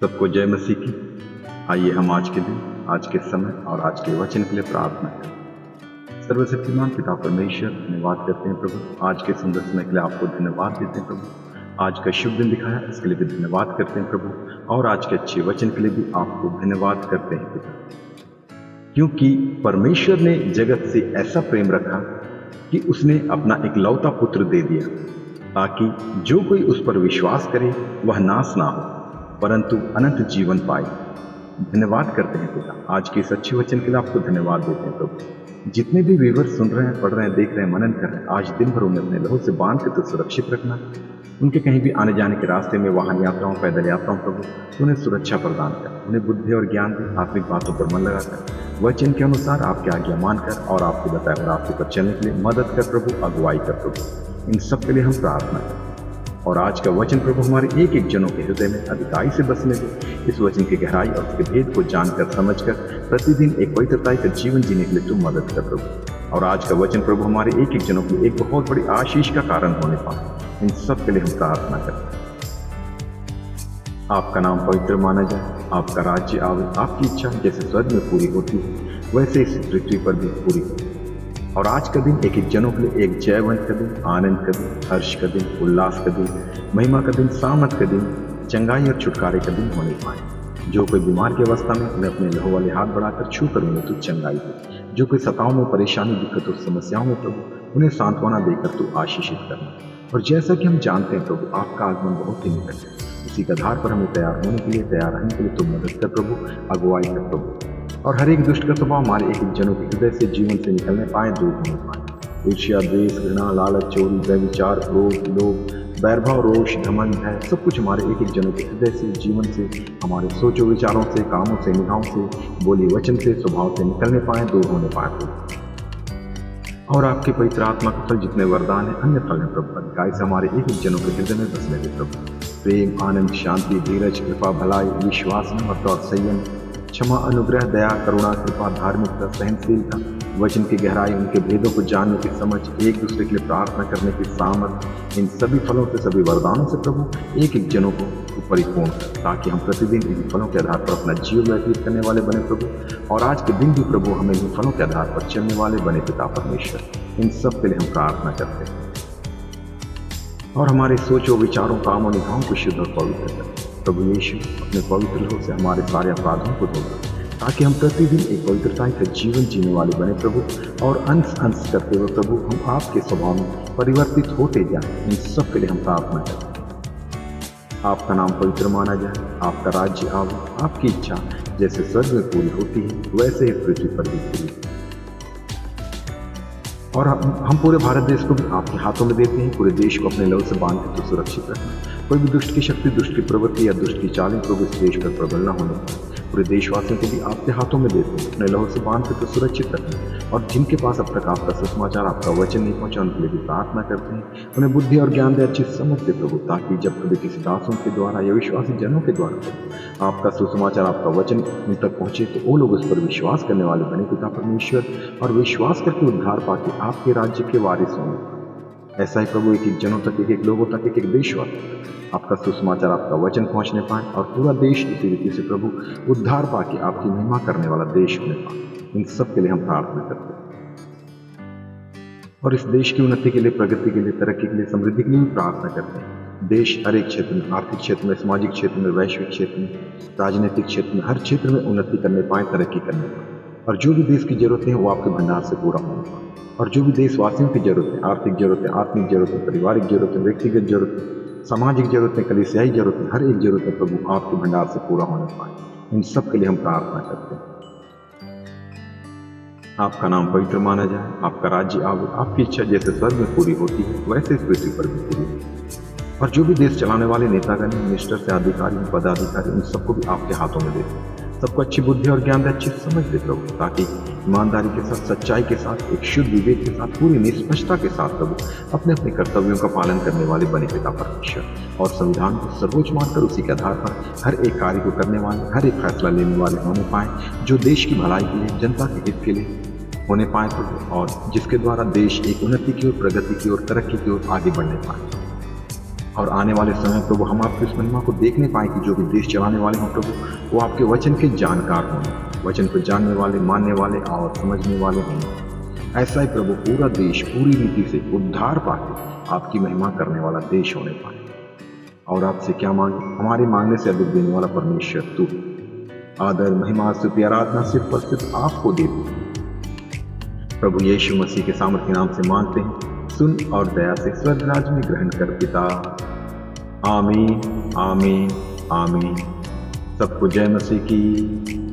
सबको जय मसीह की। आइए हम आज के दिन, आज के समय और आज के वचन के लिए प्रार्थना करें। सर्वशक्तिमान पिता परमेश्वर, धन्यवाद करते हैं प्रभु, आज के सुंदर समय के लिए आपको धन्यवाद देते हैं प्रभु। आज का शुभ दिन दिखाया, इसके लिए भी धन्यवाद करते हैं प्रभु, और आज के अच्छे वचन के लिए भी आपको धन्यवाद करते हैं पिता, क्योंकि परमेश्वर ने जगत से ऐसा प्रेम रखा कि उसने अपना इकलौता पुत्र दे दिया, ताकि जो कोई उस पर विश्वास करे वह नाश ना हो परंतु अनंत जीवन पाए। धन्यवाद करते हैं पिता, आज के इस अच्छे वचन के लिए आपको धन्यवाद देते हैं प्रभु। जितने भी व्यूअर्स सुन रहे हैं, पढ़ रहे हैं, देख रहे हैं, मनन कर रहे हैं, आज दिन भर उन्हें अपने लहू से बांध के तो सुरक्षित रखना। उनके कहीं भी आने जाने के रास्ते में, वाहन यात्राओं, पैदल यात्राओं प्रभु, तो उन्हें सुरक्षा प्रदान कर, उन्हें बुद्धि और ज्ञान दे, आत्मिक बातों पर मन लगाकर वचन के अनुसार आपकी आज्ञा मानकर और आपके बताए हुए रास्ते पर चलने के लिए मदद कर प्रभु, अगुवाई कर प्रभु। इन सब के लिए हम प्रार्थना करें। और आज का वचन प्रभु हमारे एक एक जनों के हृदय में अधिकाई से बसने दे। इस वचन की गहराई और उसके भेद को जानकर, समझकर प्रतिदिन एक पवित्रता का जीवन जीने के लिए तुम मदद कर प्रभु। और आज का वचन प्रभु हमारे एक एक जनों के लिए एक बहुत बड़ी आशीष का कारण होने पाए। इन सब के लिए हम प्रार्थना करते हैं। आपका नाम पवित्र माना जाए, आपका राज्य आवे, आपकी इच्छा जैसे स्वर्ग में पूरी होती है वैसे इस पृथ्वी पर भी पूरी हो। और आज का दिन एक एक जनों के लिए एक जयवंत का दिन, आनंद का दिन, हर्ष का दिन, उल्लास का दिन, महिमा का दिन, सामर्थ का दिन, चंगाई और छुटकारे का दिन होने पाए। जो कोई बीमार की अवस्था में, उन्हें अपने लहू वाले हाथ बढ़ाकर छू कर उन्हें तू चंगाई दे। जो कोई सताओं में, परेशानी, दिक्कत और समस्याओं में प्रभु, उन्हें सांत्वना देकर तू आशीषित करना। और जैसा कि हम जानते हैं प्रभु, आपका आगमन बहुत ही निकट है। इसी के आधार पर हमें तैयार होने के लिए, तैयार रहने के लिए तुम मदद कर प्रभु, अगुवाई कर प्रभु। और हर एक दुष्ट का स्वभाव हमारे एक एक जनों के हृदय से, जीवन से निकलने पाए, दूर होने पाए। ईर्ष्या, द्वेष, घृणा, लालच, चोरी, व्यभिचार, क्रोध, लोभ, वैरभाव, रोष, घमंड है, सब कुछ हमारे एक एक जनों के हृदय से, जीवन से, हमारे सोचो विचारों से, कामों से, निगाहों से, बोली वचन से, स्वभाव से निकलने पाए, दूर होने पाए। और आपके पवित्र आत्मा का फल जितने वरदान है, अन्य फल है प्रभु, अधिकाई से हमारे एक एक जनों के हृदय में बसने दे प्रभु। प्रेम, आनंद, शांति, धीरज, कृपा, भलाई, विश्वास, नम्रता और संयम, क्षमा, अनुग्रह, दया, करुणा, कृपा, धार्मिकता, सहनशीलता, वचन की गहराई, उनके भेदों को जानने की समझ, एक दूसरे के लिए प्रार्थना करने की सामर्थ, इन सभी फलों से, सभी वरदानों से प्रभु एक एक जनों को परिपूर्ण कर, ताकि हम प्रतिदिन इन फलों के आधार पर अपना जीवन व्यतीत करने वाले बने प्रभु। और आज के दिन भी प्रभु हमें इन फलों के आधार पर चलने वाले बने पिता परमेश्वर। इन सब के लिए हम प्रार्थना करते हैं। और हमारे सोचों, विचारों, कामों, निगाहों को शुद्ध और पवित्र कर प्रभु यीशु अपने पवित्र लहू से हमारे सारे अपराधों को धोगा, ताकि हम प्रतिदिन एक पवित्रता का जीवन जीने वाले बने प्रभु। और अंश अंश करते हुए प्रभु हम आपके स्वभाव में परिवर्तित होते जाएं। इन सब के लिए हम प्रार्थना करते हैं। आपका नाम पवित्र माना जाए, आपका राज्य आवे, आपकी इच्छा जैसे स्वर्ग में पूरी होती है वैसे इस पृथ्वी पर भी पूरी। और हम पूरे भारत देश को भी आपके हाथों में देते हैं। पूरे देश को अपने लहू से बांध के तो सुरक्षित रखना। कोई भी दुष्ट की शक्ति, दुष्ट की प्रवृत्ति या दुष्ट की चालें प्रभु इस देश पर प्रबल न होने पाए। पूरे देशवासियों को भी आपके हाथों में देते हैं, अपने लहू से बांध के तो सुरक्षित रखना। और जिनके पास अब तक आपका सुसमाचार, आपका वचन नहीं पहुंचा, उनके लिए भी प्रार्थना करते हैं। उन्हें बुद्धि और ज्ञान दे, अच्छी समझ दे प्रभु, ताकि जब कभी किसी दासों के द्वारा या विश्वासी जनों के द्वारा आपका सुसमाचार, आपका वचन उन तक पहुंचे, तो वो लोग उस पर विश्वास करने वाले बने पिता परमेश्वर, और विश्वास करके उद्धार पाके आपके राज्य के वारिस होंगे। ऐसा ही प्रभु एक एक जनों तक, एक एक लोगों तक, एक एक देशवासियों तक आपका सुसमाचार, आपका वचन पहुंचने पाए, और पूरा देश इसी रीति से प्रभु उद्धार पाके आपकी महिमा करने वाला देश होने पाए। इन सब के लिए हम प्रार्थना करते हैं। और इस देश की उन्नति के लिए, प्रगति के लिए, तरक्की के लिए, समृद्धि के लिए भी प्रार्थना करते हैं। देश हर एक क्षेत्र में, आर्थिक क्षेत्र में, सामाजिक क्षेत्र में, वैश्विक क्षेत्र में, राजनीतिक क्षेत्र में, हर क्षेत्र में उन्नति करने पाए, तरक्की करने पाए। और जो भी देश की जरूरतें हैं वो आपके भंडार से पूरा होने पाए। और जो भी देशवासियों की जरूरतें, आर्थिक जरूरतें, आत्मिक जरूरतें, पारिवारिक जरूरतें, व्यक्तिगत जरूरतें, सामाजिक जरूरतें, कलीसियाई जरूरतें, हर एक जरूरतें प्रभु आपके भंडार से पूरा होने पाए। इन सब के लिए हम प्रार्थना करते हैं। आपका नाम पवित्र माना जाए, आपका राज्य आवे, आपकी इच्छा जैसे स्वर्ग में पूरी होती है वैसे इस पृथ्वी पर भी पूरी हो। और जो भी देश चलाने वाले नेतागण, मिनिस्टर से अधिकारी, पदाधिकारी, उन सबको भी आपके हाथों में देते हैं। सबको अच्छी बुद्धि और ज्ञान दे, अच्छी समझ दे प्रभु, ताकि ईमानदारी के साथ, सच्चाई के साथ, एक शुद्ध विवेक के साथ, पूरी निष्पक्षता के साथ प्रभु अपने अपने कर्तव्यों का पालन करने वाले बने पिता परमेश्वर। और संविधान को सर्वोच्च मानकर उसी के आधार पर हर एक कार्य को करने वाले, हर एक फैसला लेने वाले होने पाए, जो देश की भलाई के लिए, जनता के हित के लिए होने पाए प्रभु, और जिसके द्वारा देश एक उन्नति की ओर, प्रगति की ओर, तरक्की की ओर आगे बढ़ने पाए। और आने वाले समय प्रभु हम आपकी उस महिमा को देखने पाए कि जो भी देश चलाने वाले हों प्रभु, वो आपके वचन के जानकार हों, वचन को जानने वाले, मानने वाले और समझने वाले हों। ऐसा ही प्रभु पूरा देश पूरी रीति से उद्धार पाके आपकी महिमा करने वाला देश होने पाए। और आपसे क्या मांगे, हमारे मांगने से अधिक देने वाला परमेश्वर तू। आदर, महिमा, स्तुति, आराधना सिर्फ और सिर्फ आपको देते प्रभु यीशु मसीह के सामर्थ्य नाम से मांगते हैं, सुन और दया से स्वर्ग राज्य में ग्रहण कर पिता। आमीन, आमीन, आमीन। सबको जय मसीह की।